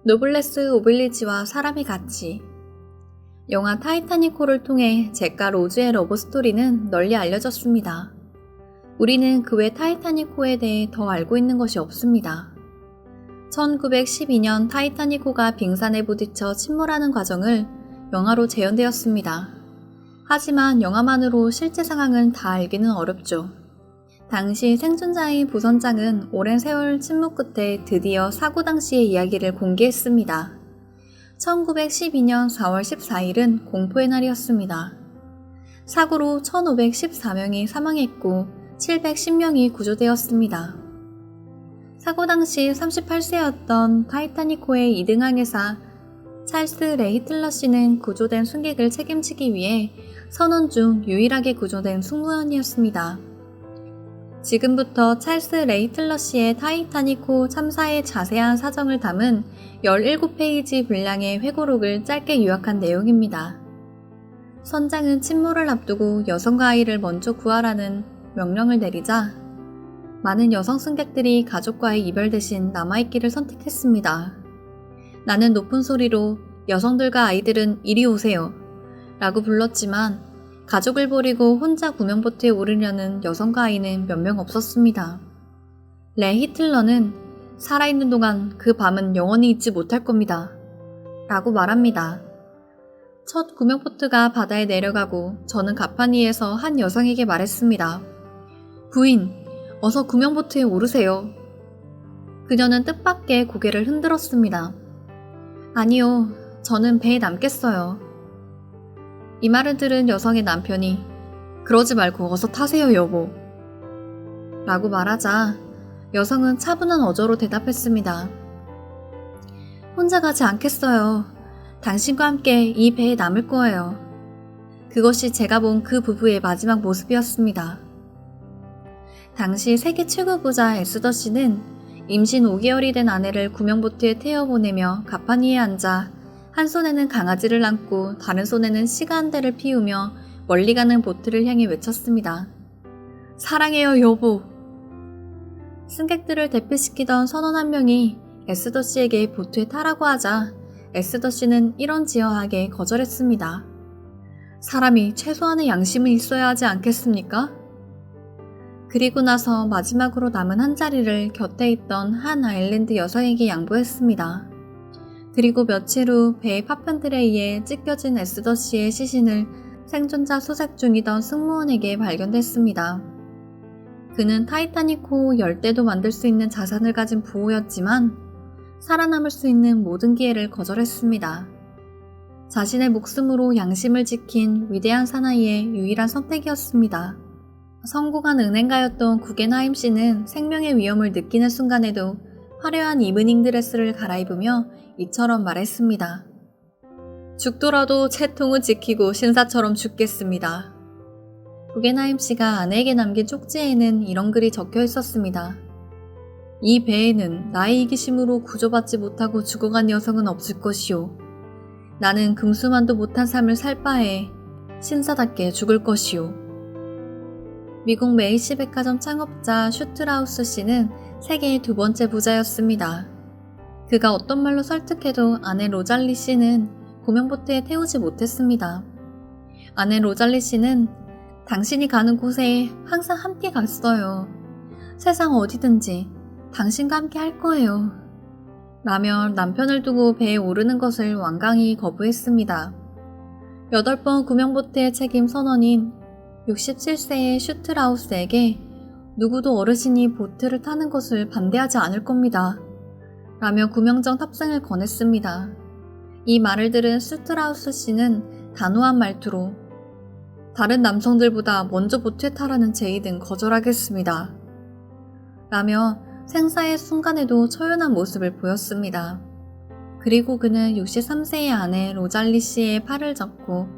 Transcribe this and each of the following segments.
노블레스 오빌리지와 사람의 가치. 영화 타이타닉호를 통해 잭과 로즈의 러브스토리는 널리 알려졌습니다. 우리는 그 외 타이타닉호에 대해 더 알고 있는 것이 없습니다. 1912년 타이타닉호가 빙산에 부딪혀 침몰하는 과정을 영화로 재현되었습니다. 하지만 영화만으로 실제 상황은 다 알기는 어렵죠. 당시 생존자인 부선장은 오랜 세월 침묵 끝에 드디어 사고 당시의 이야기를 공개했습니다. 1912년 4월 14일은 공포의 날이었습니다. 사고로 1514명이 사망했고 710명이 구조되었습니다. 사고 당시 38세였던 타이타닉호의 2등 항해사 찰스 레히틀러 씨는 구조된 승객을 책임지기 위해 선원 중 유일하게 구조된 승무원이었습니다. 지금부터 찰스 레히틀러 씨의 타이타닉호 참사의 자세한 사정을 담은 17페이지 분량의 회고록을 짧게 요약한 내용입니다. 선장은 침몰을 앞두고 여성과 아이를 먼저 구하라는 명령을 내리자 많은 여성 승객들이 가족과의 이별 대신 남아있기를 선택했습니다. 나는 높은 소리로 여성들과 아이들은 이리 오세요 라고 불렀지만 가족을 버리고 혼자 구명보트에 오르려는 여성과 아이는 몇 명 없었습니다. 레히틀러는 살아있는 동안 그 밤은 영원히 잊지 못할 겁니다. 라고 말합니다. 첫 구명보트가 바다에 내려가고 저는 가판위에서 한 여성에게 말했습니다. 부인, 어서 구명보트에 오르세요. 그녀는 뜻밖의 고개를 흔들었습니다. 아니요, 저는 배에 남겠어요. 이 말을 들은 여성의 남편이 그러지 말고 어서 타세요 여보 라고 말하자 여성은 차분한 어조로 대답했습니다. 혼자 가지 않겠어요. 당신과 함께 이 배에 남을 거예요. 그것이 제가 본 그 부부의 마지막 모습이었습니다. 당시 세계 최고 부자 에스더 씨는 임신 5개월이 된 아내를 구명보트에 태워보내며 가판 위에 앉아 한 손에는 강아지를 안고 다른 손에는 시간대를 피우며 멀리 가는 보트를 향해 외쳤습니다. 사랑해요 여보. 승객들을 대피시키던 선원 한 명이 에스더 씨에게 보트에 타라고 하자 에스더 씨는 이런지어하게 거절했습니다. 사람이 최소한의 양심은 있어야 하지 않겠습니까? 그리고 나서 마지막으로 남은 한 자리를 곁에 있던 한 아일랜드 여성에게 양보했습니다. 그리고 며칠 후 배의 파편들에 의해 찢겨진 에스더 씨의 시신을 생존자 수색 중이던 승무원에게 발견됐습니다. 그는 타이타닉호 열대도 만들 수 있는 자산을 가진 부호였지만 살아남을 수 있는 모든 기회를 거절했습니다. 자신의 목숨으로 양심을 지킨 위대한 사나이의 유일한 선택이었습니다. 성공한 은행가였던 구겐하임 씨는 생명의 위험을 느끼는 순간에도 화려한 이브닝 드레스를 갈아입으며 이처럼 말했습니다. 죽더라도 채통은 지키고 신사처럼 죽겠습니다. 구겐하임 씨가 아내에게 남긴 쪽지에는 이런 글이 적혀 있었습니다. 이 배에는 나의 이기심으로 구조받지 못하고 죽어간 여성은 없을 것이오. 나는 금수만도 못한 삶을 살 바에 신사답게 죽을 것이오. 미국 메이시 백화점 창업자 슈트라우스 씨는 세계의 두 번째 부자였습니다. 그가 어떤 말로 설득해도 아내 로잘리 씨는 구명보트에 태우지 못했습니다. 아내 로잘리 씨는 당신이 가는 곳에 항상 함께 갔어요. 세상 어디든지 당신과 함께 할 거예요. 라며 남편을 두고 배에 오르는 것을 완강히 거부했습니다. 8번 구명보트의 책임 선원인 67세의 슈트라우스에게 누구도 어르신이 보트를 타는 것을 반대하지 않을 겁니다. 라며 구명정 탑승을 권했습니다. 이 말을 들은 슈트라우스 씨는 단호한 말투로 다른 남성들보다 먼저 보트에 타라는 제의는 거절하겠습니다. 라며 생사의 순간에도 처연한 모습을 보였습니다. 그리고 그는 63세의 아내 로잘리 씨의 팔을 잡고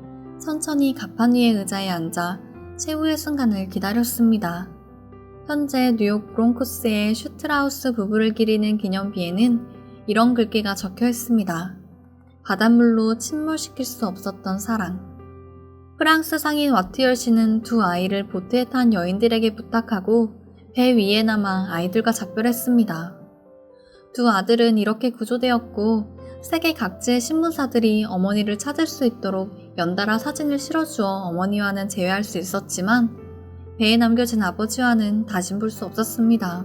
천천히 가판 위의 의자에 앉아 최후의 순간을 기다렸습니다. 현재 뉴욕 브롱코스의 슈트라우스 부부를 기리는 기념비에는 이런 글귀가 적혀 있습니다. 바닷물로 침몰시킬 수 없었던 사랑. 프랑스 상인 와트열 씨는 두 아이를 보트에 탄 여인들에게 부탁하고 배 위에 남아 아이들과 작별했습니다. 두 아들은 이렇게 구조되었고 세계 각지의 신문사들이 어머니를 찾을 수 있도록 연달아 사진을 실어주어 어머니와는 재회할 수 있었지만 배에 남겨진 아버지와는 다신 볼 수 없었습니다.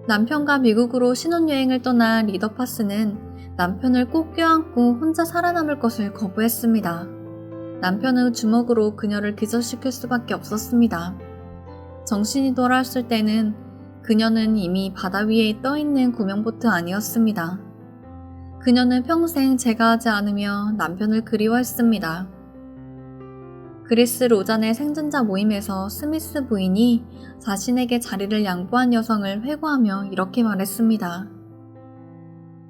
남편과 미국으로 신혼여행을 떠난 리더파스는 남편을 꼭 껴안고 혼자 살아남을 것을 거부했습니다. 남편은 주먹으로 그녀를 기절시킬 수밖에 없었습니다. 정신이 돌아왔을 때는 그녀는 이미 바다 위에 떠있는 구명보트 안이었습니다. 그녀는 평생 제가하지 않으며 남편을 그리워했습니다. 그리스 로잔의 생존자 모임에서 스미스 부인이 자신에게 자리를 양보한 여성을 회고하며 이렇게 말했습니다.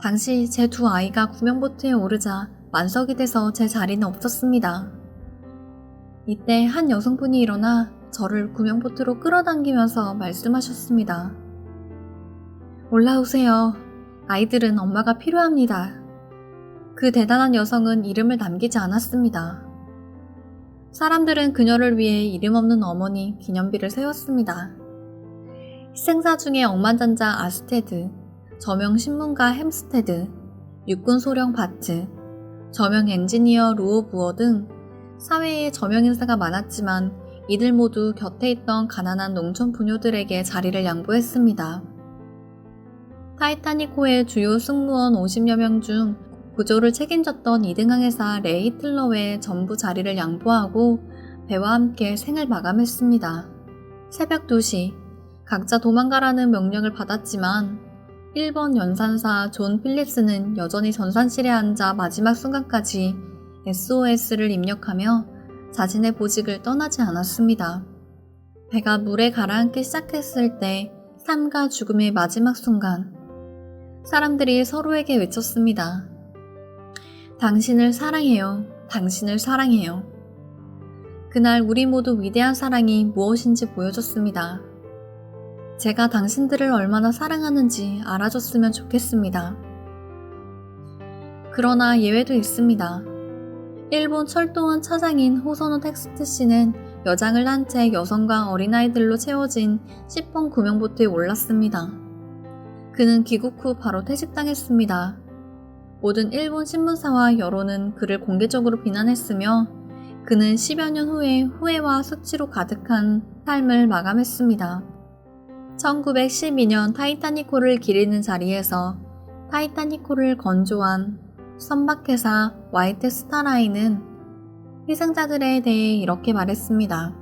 당시 제 두 아이가 구명보트에 오르자 만석이 돼서 제 자리는 없었습니다. 이때 한 여성분이 일어나 저를 구명보트로 끌어당기면서 말씀하셨습니다. 올라오세요. 아이들은 엄마가 필요합니다. 그 대단한 여성은 이름을 남기지 않았습니다. 사람들은 그녀를 위해 이름 없는 어머니 기념비를 세웠습니다. 희생자 중에 억만장자 아스테드, 저명 신문가 햄스테드, 육군 소령 바트, 저명 엔지니어 루오 부어 등 사회에 저명 인사가 많았지만 이들 모두 곁에 있던 가난한 농촌 부녀들에게 자리를 양보했습니다. 타이타닉호의 주요 승무원 50여 명 중 구조를 책임졌던 2등 항해사 레 히틀러 외에 전부 자리를 양보하고 배와 함께 생을 마감했습니다. 새벽 2시, 각자 도망가라는 명령을 받았지만 1번 연산사 존 필립스는 여전히 전산실에 앉아 마지막 순간까지 SOS를 입력하며 자신의 보직을 떠나지 않았습니다. 배가 물에 가라앉기 시작했을 때 삶과 죽음의 마지막 순간, 사람들이 서로에게 외쳤습니다. 당신을 사랑해요. 당신을 사랑해요. 그날 우리 모두 위대한 사랑이 무엇인지 보여줬습니다. 제가 당신들을 얼마나 사랑하는지 알아줬으면 좋겠습니다. 그러나 예외도 있습니다. 일본 철도원 차장인 호소노 텍스트 씨는 여장을 한 채 여성과 어린아이들로 채워진 시폰 구명보트에 올랐습니다. 그는 귀국 후 바로 퇴직당했습니다. 모든 일본 신문사와 여론은 그를 공개적으로 비난했으며 그는 10여 년 후에 후회와 수치로 가득한 삶을 마감했습니다. 1912년 타이타닉호를 기리는 자리에서 타이타닉호를 건조한 선박회사 화이트 스타라인은 희생자들에 대해 이렇게 말했습니다.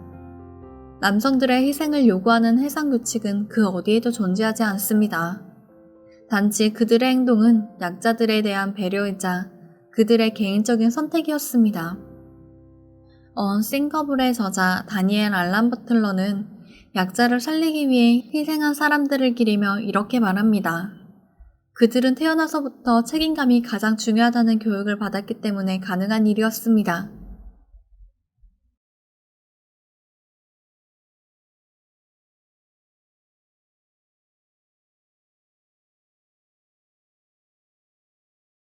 남성들의 희생을 요구하는 해상 규칙은 그 어디에도 존재하지 않습니다. 단지 그들의 행동은 약자들에 대한 배려이자 그들의 개인적인 선택이었습니다. 언싱커블의 저자 다니엘 알란 버틀러는 약자를 살리기 위해 희생한 사람들을 기리며 이렇게 말합니다. 그들은 태어나서부터 책임감이 가장 중요하다는 교육을 받았기 때문에 가능한 일이었습니다.